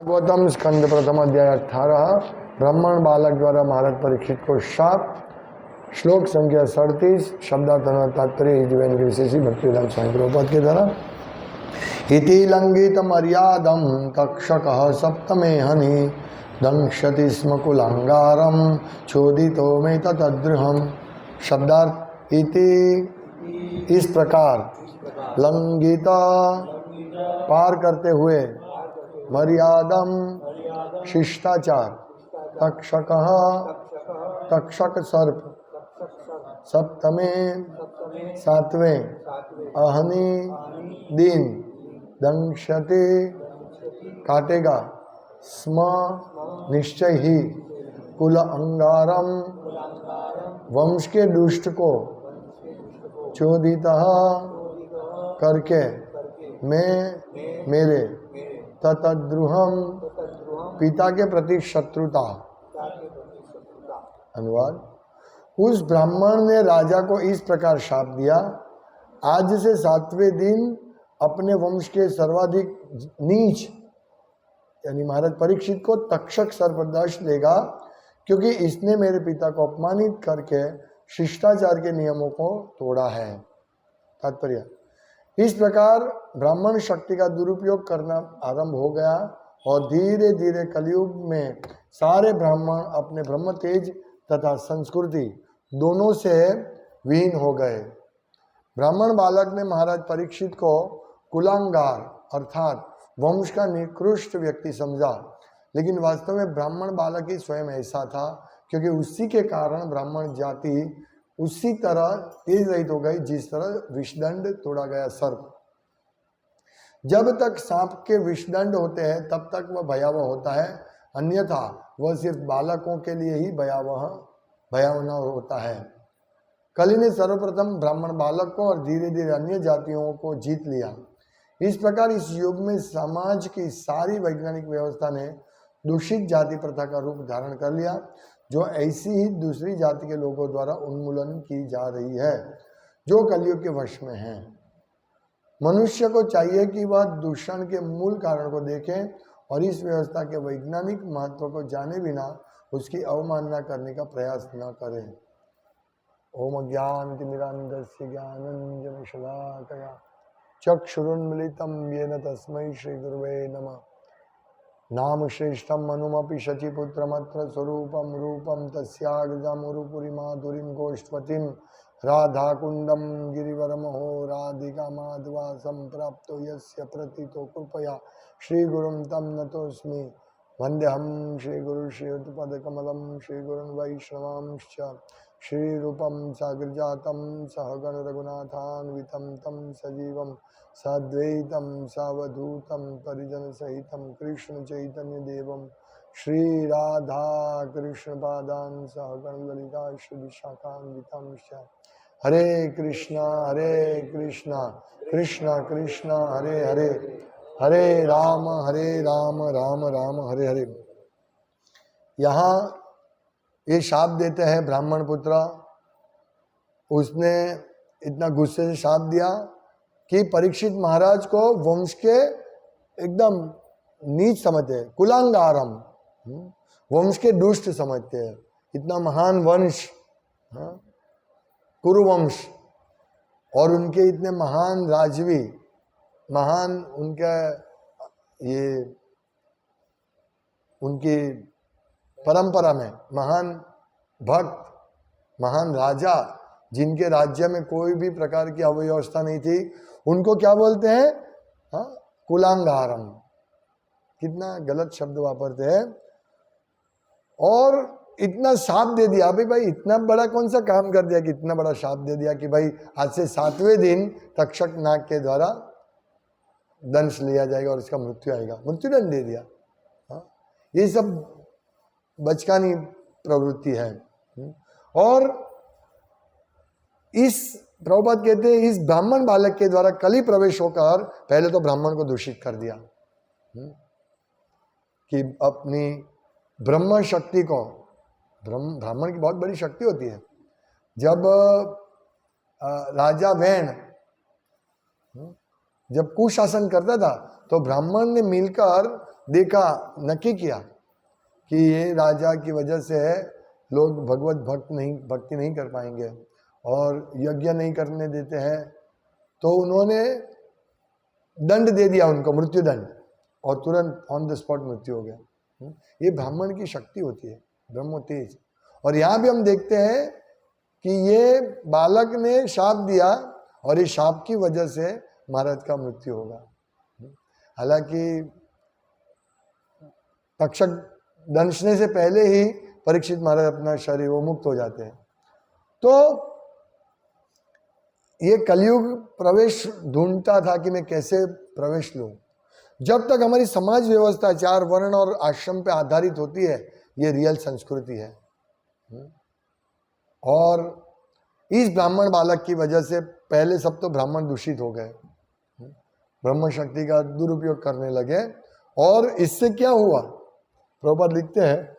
गौतम स्कंद प्रथम अध्याय 18 ब्राह्मण बालक द्वारा महाराज परीक्षित को शाप। श्लोक संख्या 37 शब्दार्थ तात्पर्य जीवन के विशेषी भक्तिवेदांत स्वामी प्रभुपाद के द्वारा। इति लंघित मर्यादम तक्षकः सप्तमे हनि दंशति स्म कुलांगारम चोदितो में तद्रुहम। शब्दार्थ इति इस प्रकार, लंघिता पार करते हुए, मर्यादम शिष्टाचार, तक्षकः तक्षक सर्प, सप्तमे सातवें, अहनि दिन, दंशते काटेगा, स्म निश्चय ही, कुल अंगारम वंश के दुष्ट को, चोदितः करके, मैं मेरे, ततद्रुहम पिता के प्रति शत्रुता। अनुवाद, उस ब्राह्मण ने राजा को इस प्रकार शाप दिया, आज से 7वें दिन अपने वंश के सर्वाधिक नीच यानी महाराज परीक्षित को तक्षक सर्पदंश देगा, क्योंकि इसने मेरे पिता को अपमानित करके शिष्टाचार के नियमों को तोड़ा है। तात्पर्य, इस प्रकार ब्राह्मण शक्ति का दुरुपयोग करना आरंभ हो गया और धीरे धीरे कलयुग में सारे ब्राह्मण अपने ब्रह्म तेज तथा संस्कृति दोनों से विहीन हो गए। ब्राह्मण बालक ने महाराज परीक्षित को कुलांगार अर्थात वंश का निकृष्ट व्यक्ति समझा, लेकिन वास्तव में ब्राह्मण बालक ही स्वयं ऐसा था, क्योंकि उसी के कारण ब्राह्मण जाति उसी तरह तेज रहित हो गई जिस तरह विषदंड तोड़ा गया सर्प। जब तक सांप के विषदंड होते हैं तब तक वह भयावह होता है, अन्यथा वह सिर्फ बालकों के लिए ही भयावना होता है। कलि ने सर्वप्रथम ब्राह्मण बालक को और धीरे धीरे अन्य जातियों को जीत लिया। इस प्रकार इस युग में समाज की सारी वैज्ञानिक व्यवस्था ने दूषित जाति प्रथा का रूप धारण कर लिया, जो ऐसी ही दूसरी जाति के लोगों द्वारा उन्मूलन की जा रही है, जो कलयुग के वश में है। मनुष्य को चाहिए कि वह दूषण के मूल कारण को देखें और इस व्यवस्था के वैज्ञानिक महत्व को जाने बिना उसकी अवमानना करने का प्रयास न करें। ओम ज्ञानतिमिरान्धस्य ज्ञानाञ्जनशलाकया चक्षुरुन्मीलितं येन तस्मै श्रीगुरुवे नमः। नाम श्रेष्ठम मनुमपि शचीपुत्रमत्र स्वरूपम रूपम तस्याग्रजामुरुपुरी माधुरीं गोष्ठवतीं राधाकुंडम गिरिवरमहो राधिका माधवा संप्राप्तो यस्य प्रतितो कृपया श्रीगुरुं तं नतोऽस्मि। वन्देऽहं श्रीगुरु श्रीयुतपदकमलं श्रीगुरुन् वैष्णवांश्च श्रीरूपं साग्रजातं सहगण रघुनाथान्वितं तं सजीवं साद्वैतं सावधूतं परिजनसहितं कृष्ण चैतन्य देवं श्री राधा कृष्ण पादान् सहगण ललिता श्री विशाखान्वितांश्च। हरे कृष्णा कृष्णा कृष्णा हरे हरे, हरे राम राम राम हरे हरे। यहाँ ये शाप देते हैं ब्राह्मण पुत्र। उसने इतना गुस्से से शाप दिया कि परीक्षित महाराज को वंश के एकदम नीच समझते हैं, कुलांगारम वंश के दुष्ट समझते हैं। इतना महान वंश कुरुवंश और उनके इतने महान राजवी, महान उनका ये उनकी परंपरा में महान भक्त, महान राजा, जिनके राज्य में कोई भी प्रकार की अव्यवस्था नहीं थी, उनको क्या बोलते हैं? कुलांगारम। कितना गलत शब्द वापरते हैं। और इतना शाप दे दिया। अभी भाई इतना बड़ा कौन सा काम कर दिया कि इतना बड़ा शाप दे दिया कि भाई आज से 7वें दिन तक्षक नाग के द्वारा दंश लिया जाएगा और इसका मृत्यु आएगा, मृत्युदंड दे दिया। ये सब बचकानी प्रवृत्ति है। और इस प्रभुपाद कहते हैं इस ब्राह्मण बालक के द्वारा कली प्रवेश होकर पहले तो ब्राह्मण को दूषित कर दिया कि अपनी ब्रह्म शक्ति को, ब्राह्मण की बहुत बड़ी शक्ति होती है। जब राजा वैन जब कुशासन करता था तो ब्राह्मण ने मिलकर देखा, नक्की किया कि ये राजा की वजह से है, लोग भक्ति नहीं कर पाएंगे और यज्ञ नहीं करने देते हैं, तो उन्होंने दंड दे दिया उनको, मृत्यु दंड, और तुरंत ऑन द स्पॉट मृत्यु हो गया। ये ब्राह्मण की शक्ति होती है, ब्रह्म तेज। और यहाँ भी हम देखते हैं कि ये बालक ने शाप दिया और इस शाप की वजह से महाराज का मृत्यु होगा। हालांकि तक्षक दंशने से पहले ही परीक्षित महाराज अपना शरीर वो मुक्त हो जाते हैं। तो ये कलयुग प्रवेश ढूंढता था कि मैं कैसे प्रवेश लूं। जब तक हमारी समाज व्यवस्था 4 वर्ण और आश्रम पे आधारित होती है, ये रियल संस्कृति है। और इस ब्राह्मण बालक की वजह से पहले सब तो ब्राह्मण दूषित हो गए, ब्रह्म शक्ति का दुरुपयोग करने लगे। और इससे क्या हुआ, प्रभुपाद लिखते हैं,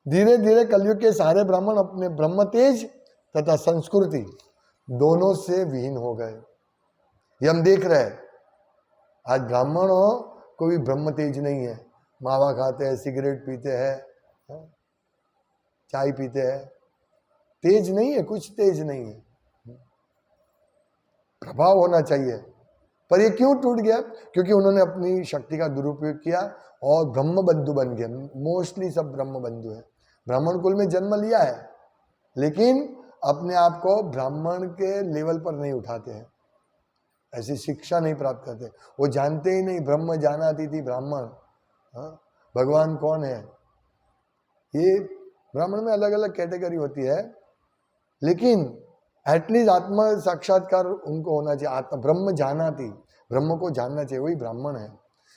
धीरे धीरे कलयुग के सारे ब्राह्मण अपने ब्रह्म तेज तथा संस्कृति दोनों से विहीन हो गए। ये हम देख रहे हैं, आज ब्राह्मणों को भी ब्रह्म तेज नहीं है, मावा खाते हैं, सिगरेट पीते हैं, चाय पीते हैं, तेज नहीं है, कुछ तेज नहीं है। प्रभाव होना चाहिए, पर ये क्यों टूट गया? क्योंकि उन्होंने अपनी शक्ति का दुरुपयोग किया और ब्रह्म बंधु बन गए। मोस्टली सब ब्रह्म बंधु है, ब्राह्मण कुल में जन्म लिया है, लेकिन अपने आप को ब्राह्मण के लेवल पर नहीं उठाते हैं, ऐसी शिक्षा नहीं प्राप्त करते, वो जानते ही नहीं ब्रह्म जानाति थी ब्राह्मण, भगवान कौन है। ये ब्राह्मण में अलग अलग कैटेगरी होती है, लेकिन एटलीस्ट आत्मा साक्षात्कार उनको होना चाहिए। आत्मा ब्रह्म जानाति, ब्रह्म को जानना चाहिए, वही ब्राह्मण है।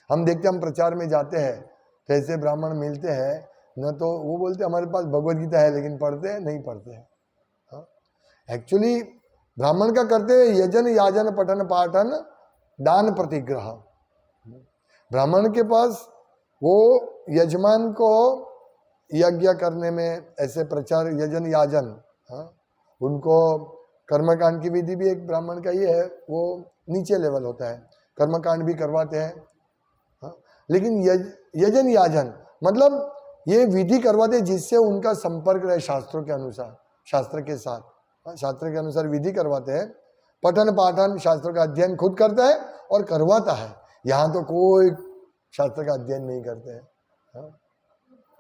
हम देखते, हम प्रचार में जाते हैं तो ऐसे ब्राह्मण मिलते हैं न, तो वो बोलते हमारे पास भगवद गीता है, लेकिन पढ़ते हैं नहीं पढ़ते हैं। एक्चुअली ब्राह्मण का करते हुए यजन याजन पठन पाठन दान प्रतिग्रह, ब्राह्मण के पास वो यजमान को यज्ञ करने में ऐसे प्रचार यजन याजन, उनको कर्मकांड की विधि भी एक ब्राह्मण का ये है, वो नीचे लेवल होता है, कर्मकांड भी करवाते हैं। लेकिन यजन याजन मतलब ये विधि करवाते जिससे उनका संपर्क रहे शास्त्रों के अनुसार, शास्त्र के साथ, शास्त्र के अनुसार विधि करवाते हैं। पठन पाठन, शास्त्रों का अध्ययन खुद करता है और करवाता है। यहाँ तो कोई शास्त्र का अध्ययन नहीं करते हैं।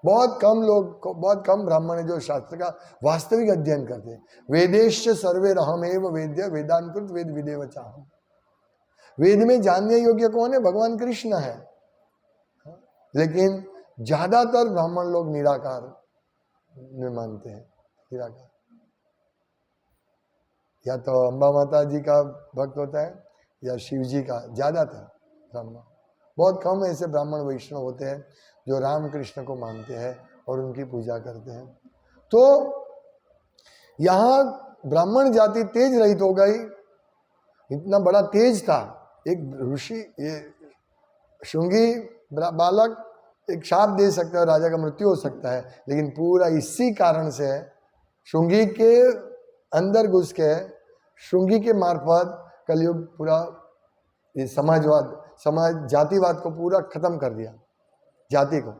बहुत कम लोग, बहुत कम ब्राह्मण है जो शास्त्र का वास्तविक अध्ययन करते हैं। वेदेश्च सर्वे रहमेव वेद्य वेदांकृत वेद विदेव चाहम। वेद में जानने योग्य कौन है? भगवान कृष्ण है। लेकिन ज्यादातर ब्राह्मण लोग निराकार में मानते हैं, निराकार। या तो अम्बा माता जी का भक्त होता है या शिव जी का, ज्यादातर ब्राह्मण। बहुत कम ऐसे ब्राह्मण वैष्णव होते हैं जो राम कृष्ण को मानते हैं और उनकी पूजा करते हैं। तो यहाँ ब्राह्मण जाति तेज रहित हो गई, इतना बड़ा तेज था। एक ऋषि, ये शुंगी बालक एक शाप दे सकता है, राजा का मृत्यु हो सकता है, लेकिन पूरा इसी कारण से शुंगी के अंदर घुस के, शुंगी के मार्फत कलयुग पूरा ये समाज जातिवाद को पूरा खत्म कर दिया, जाति को।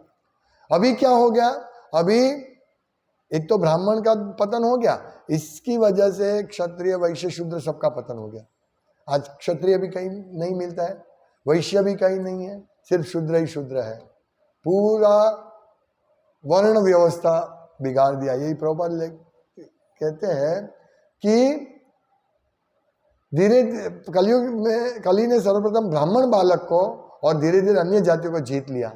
अभी क्या हो गया? अभी एक तो ब्राह्मण का पतन हो गया, इसकी वजह से क्षत्रिय वैश्य शूद्र सबका पतन हो गया। आज क्षत्रिय भी कहीं नहीं मिलता है, वैश्य भी कहीं नहीं है, सिर्फ शूद्र ही शूद्र है। पूरा वर्ण व्यवस्था बिगाड़ दिया। यही प्रभुपाद कहते हैं कि धीरे कलयुग में कली ने सर्वप्रथम ब्राह्मण बालक को और धीरे धीरे अन्य जातियों को जीत लिया।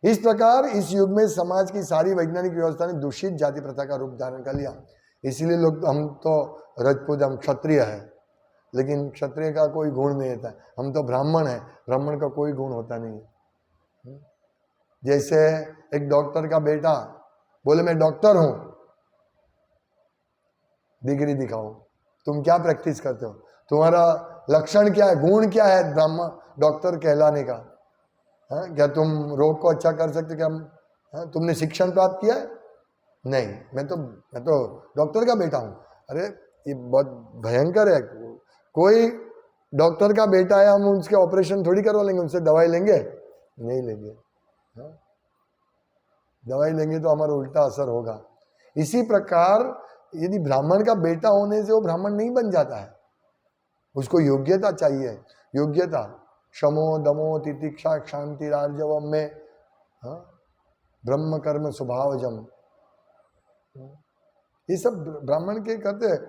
इस प्रकार इस युग में समाज की सारी वैज्ञानिक व्यवस्था ने दूषित जाति प्रथा का रूप धारण कर लिया। इसीलिए लोग, हम तो राजपूत, हम क्षत्रिय है, लेकिन क्षत्रिय का कोई गुण नहीं होता। हम तो ब्राह्मण है, ब्राह्मण का कोई गुण होता नहीं है। जैसे एक डॉक्टर का बेटा बोले मैं डॉक्टर हूं, डिग्री दिखाओ, तुम क्या प्रैक्टिस करते हो, तुम्हारा लक्षण क्या है, गुण क्या है ब्राह्मण डॉक्टर कहलाने का? क्या तुम रोग को अच्छा कर सकते? क्या तुमने शिक्षण प्राप्त किया है? नहीं, मैं तो डॉक्टर का बेटा हूं। अरे ये बहुत भयंकर है। कोई डॉक्टर का बेटा है, हम उसके ऑपरेशन थोड़ी करवा लेंगे, उनसे दवाई लेंगे? नहीं लेंगे। हाँ? दवाई लेंगे तो हमारा उल्टा असर होगा। इसी प्रकार यदि ब्राह्मण का बेटा होने से वो ब्राह्मण नहीं बन जाता है, उसको योग्यता चाहिए। योग्यता, शमो दमो तितिक्षा शांति राजवम में, हाँ, ब्रह्म कर्म स्वभावजम, ये सब ब्राह्मण के कहते हैं।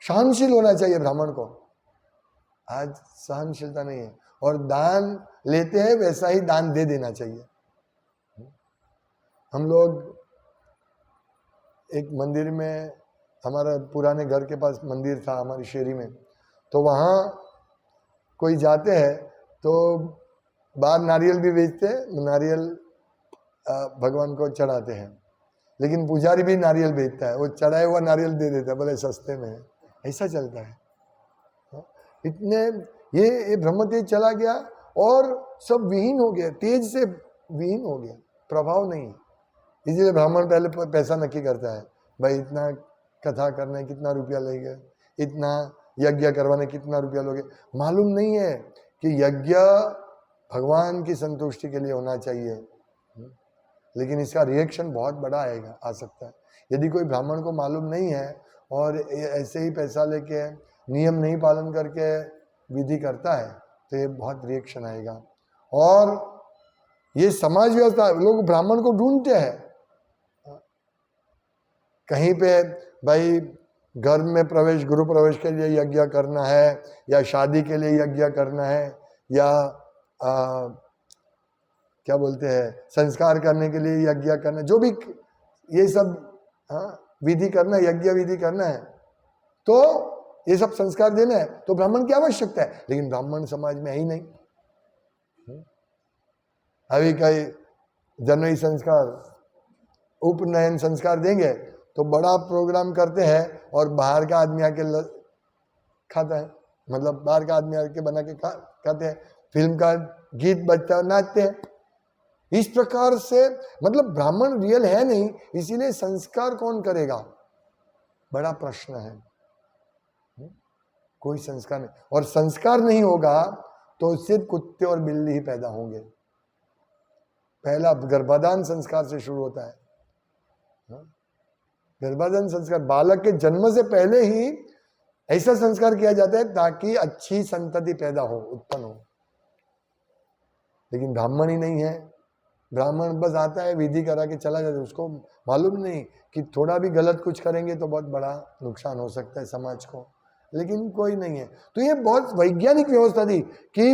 सहनशील होना चाहिए ब्राह्मण को। आज सहनशीलता नहीं है, और दान लेते हैं वैसा ही दान दे देना चाहिए। हम लोग एक मंदिर में, हमारा पुराने घर के पास मंदिर था हमारी शेरी में, तो वहाँ कोई जाते हैं तो बाहर नारियल भी बेचते हैं, नारियल भगवान को चढ़ाते हैं, लेकिन पुजारी भी नारियल बेचता है, वो चढ़ाए हुआ नारियल दे देता है, बोले सस्ते में है। ऐसा चलता है। इतने ये ब्रह्म तेज चला गया और सब विहीन हो गया, तेज से विहीन हो गया, प्रभाव नहीं। इसलिए ब्राह्मण पहले पैसा नक्की करता है, भाई इतना कथा करने कितना रुपया लेंगे, इतना यज्ञ करवाने कितना रुपया लोगे। मालूम नहीं है कि यज्ञ भगवान की संतुष्टि के लिए होना चाहिए, लेकिन इसका रिएक्शन बहुत बड़ा आएगा, आ सकता है। यदि कोई ब्राह्मण को मालूम नहीं है और ऐसे ही पैसा लेके नियम नहीं पालन करके विधि करता है, तो ये बहुत रिएक्शन आएगा। और ये समाज व्यवस्था, लोग ब्राह्मण को ढूंढते हैं कहीं पे, भाई घर में प्रवेश, गुरु प्रवेश के लिए यज्ञ करना है, या शादी के लिए यज्ञ करना है, या क्या बोलते हैं संस्कार करने के लिए यज्ञ करना, जो भी ये सब विधि करना है, यज्ञ विधि करना है, तो ये सब संस्कार देना है, तो ब्राह्मण की आवश्यकता है। लेकिन ब्राह्मण समाज में है ही नहीं। अभी कई जन्मई संस्कार, उपनयन संस्कार देंगे तो बड़ा प्रोग्राम करते हैं, और बाहर का आदमी आके खाता है, मतलब बाहर का आदमी आके बना के खाते हैं, फिल्म का गीत बजता है, नाचते हैं। इस प्रकार से मतलब ब्राह्मण रियल है नहीं, इसीलिए संस्कार कौन करेगा, बड़ा प्रश्न है। कोई संस्कार नहीं, और संस्कार नहीं होगा तो सिर्फ कुत्ते और बिल्ली ही पैदा होंगे। पहला गर्भाधान संस्कार से शुरू होता है। गर्भाधान संस्कार, बालक के जन्म से पहले ही ऐसा संस्कार किया जाता है ताकि अच्छी संतति पैदा हो, उत्पन्न हो। लेकिन ब्राह्मण ही नहीं है, ब्राह्मण बस आता है, विधि करा के चला जाता है, उसको मालूम नहीं कि थोड़ा भी गलत कुछ करेंगे तो बहुत बड़ा नुकसान हो सकता है समाज को। लेकिन कोई नहीं है। तो ये बहुत वैज्ञानिक व्यवस्था थी कि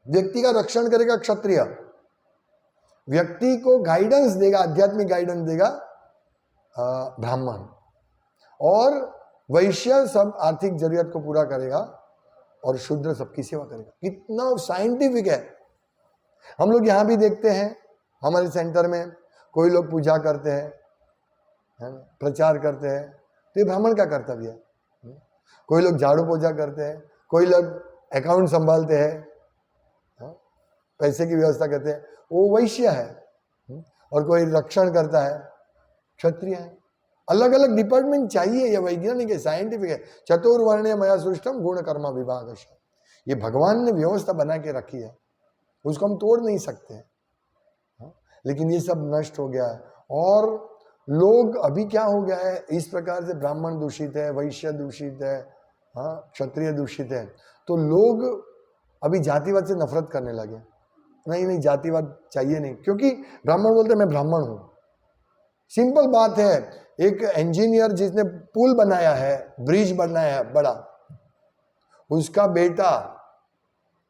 व्यक्ति का रक्षण करेगा क्षत्रिय, व्यक्ति को गाइडेंस देगा, आध्यात्मिक गाइडेंस देगा ब्राह्मण, और वैश्य सब आर्थिक जरूरत को पूरा करेगा, और शूद्र सबकी सेवा करेगा। कितना साइंटिफिक है। हम लोग यहाँ भी देखते हैं, हमारे सेंटर में कोई लोग पूजा करते हैं, है ना, प्रचार करते हैं, तो ये ब्राह्मण का कर्तव्य है। कोई लोग झाड़ू पोछा करते हैं, कोई लोग अकाउंट संभालते हैं, पैसे की व्यवस्था करते हैं, वो वैश्य है। और कोई रक्षण करता है, क्षत्रिय है। अलग अलग डिपार्टमेंट चाहिए, ये वैज्ञानिक है, साइंटिफिक है। चतुर्वर्ण्य मया सृष्टम गुण कर्म विभाग, ये भगवान ने व्यवस्था बना के रखी है, उसको हम तोड़ नहीं सकते हैं। लेकिन ये सब नष्ट हो गया है, और लोग अभी क्या हो गया है, इस प्रकार से ब्राह्मण दूषित है, वैश्य दूषित है, क्षत्रिय दूषित है, तो लोग अभी जातिवाद से नफरत करने लगे। नहीं, जातिवाद चाहिए नहीं, क्योंकि ब्राह्मण बोलते मैं ब्राह्मण हूं। सिंपल बात है, एक इंजीनियर जिसने पुल बनाया है, ब्रिज बनाया है बड़ा, उसका बेटा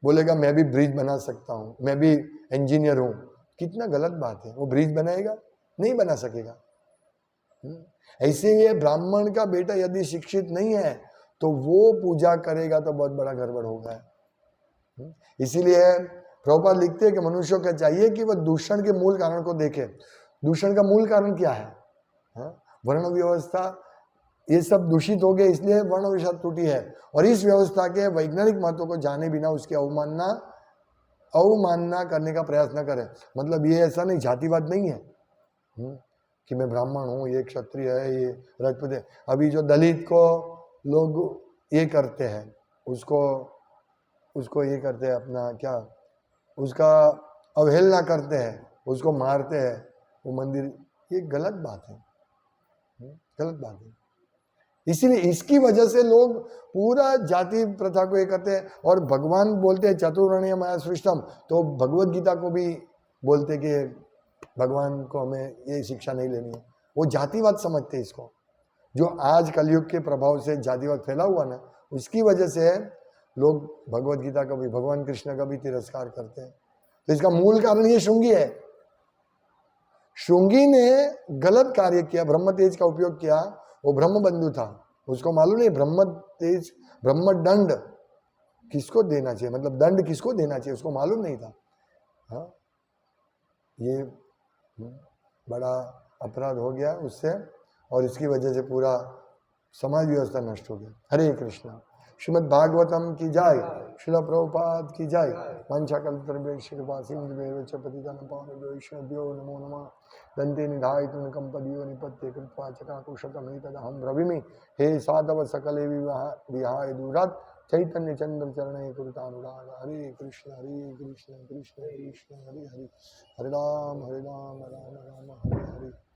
बोलेगा मैं भी ब्रिज बना सकता हूं, मैं भी इंजीनियर हूं। कितना गलत बात है। वो ब्रिज बनाएगा? नहीं बना सकेगा। ऐसे ही ब्राह्मण का बेटा यदि शिक्षित नहीं है तो वो पूजा करेगा तो बहुत बड़ा गड़बड़ होगा। इसीलिए प्रभुपाद लिखते हैं कि मनुष्य को चाहिए कि वह दूषण के मूल कारण को देखे। दूषण का मूल कारण क्या है? वर्ण व्यवस्था, ये सब दूषित हो गए, इसलिए वर्ण व्यवस्था टूटी है। और इस व्यवस्था के वैज्ञानिक महत्व को जाने बिना उसकी अवमानना करने का प्रयास न करें। मतलब ये ऐसा नहीं, जातिवाद नहीं है कि मैं ब्राह्मण हूँ, ये क्षत्रिय है, ये राजपूत है। अभी जो दलित को लोग ये करते हैं, उसको ये करते हैं अपना क्या उसका अवहेलना करते हैं, उसको मारते हैं, वो मंदिर, ये गलत बात है, गलत बात है। इसीलिए इसकी वजह से लोग पूरा जाति प्रथा को ये करते हैं। और भगवान बोलते हैं चतुर्वर्ण्य माया सृष्टम, तो भगवत गीता को भी बोलते कि भगवान को हमें ये शिक्षा नहीं लेनी है। वो जातिवाद समझते हैं इसको। जो आज कलयुग के प्रभाव से जातिवाद फैला हुआ ना, उसकी वजह से लोग भगवत गीता का भी, भगवान कृष्ण का भी तिरस्कार करते हैं। तो इसका मूल कारण ये शुंगी है। शुंगी ने गलत कार्य किया, ब्रह्म तेज का उपयोग किया। वो ब्रह्म बंधु था, उसको मालूम नहीं ब्रह्म तेज, ब्रह्म दंड किसको देना चाहिए, मतलब दंड किसको देना चाहिए, उसको मालूम नहीं था। हाँ, ये बड़ा अपराध हो गया उससे, और इसकी वजह से पूरा समाज व्यवस्था नष्ट हो गया। हरे कृष्णा। श्रीमद् भागवतम की जय, श्रील प्रभुपाद की जय। वंशाकल्पतरुभ्यश्च कृपा सिन्धुभ्येव च पतितानां पावनेभ्यो वैष्णवेभ्यो नमो नमः। दन्ते निधायितुं कम्पदियो निपत्ये कृत्वा चकाकुशतमेतदहं ब्रवीमि। हे साधव सकले विहाय दूरात् चैतन्य चंद्र चरणे कुरुतानुराग। हरे कृष्ण कृष्ण कृष्ण हरे हरे, हरे राम राम राम हरे हरे।